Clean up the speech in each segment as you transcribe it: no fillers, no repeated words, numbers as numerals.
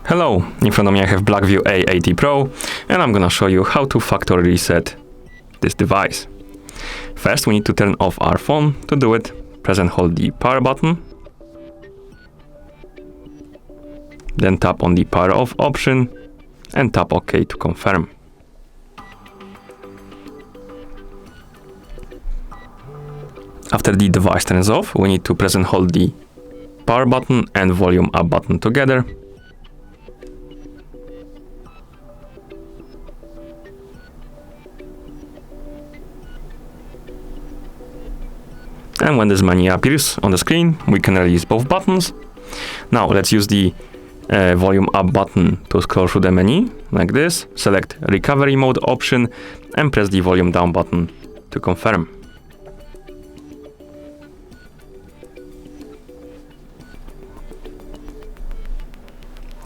Hello, in front of me I have BLACKVIEW A80 Pro, and I'm gonna show you how to factory reset this device. First, we need to turn off our phone. To do it, press and hold the power button. Then tap on the power off option and tap OK to confirm. After the device turns off, we need to press and hold the power button and volume up button together. And when this menu appears on the screen, we can release both buttons. Now let's use the volume up button to scroll through the menu, like this. Select recovery mode option and press the volume down button to confirm.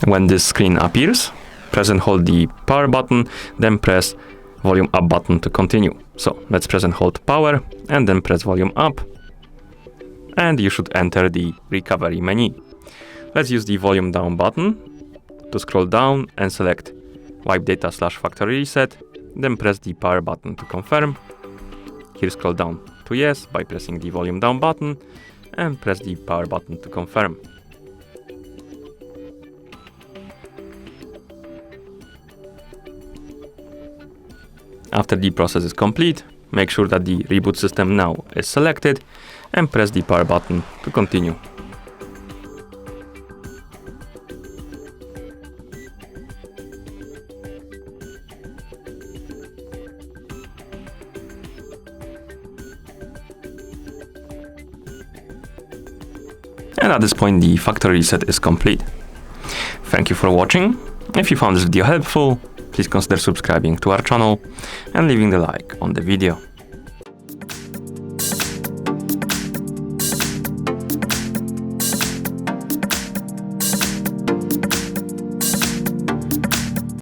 When this screen appears, press and hold the power button, then press volume up button to continue. So let's press and hold power and then press volume up. And you should enter the recovery menu. Let's use the volume down button to scroll down and select wipe data / factory reset, then press the power button to confirm. Here scroll down to yes by pressing the volume down button and press the power button to confirm. After the process is complete, make sure that the reboot system now is selected and press the power button to continue. And at this point, the factory reset is complete. Thank you for watching. If you found this video helpful, please consider subscribing to our channel and leaving the like on the video.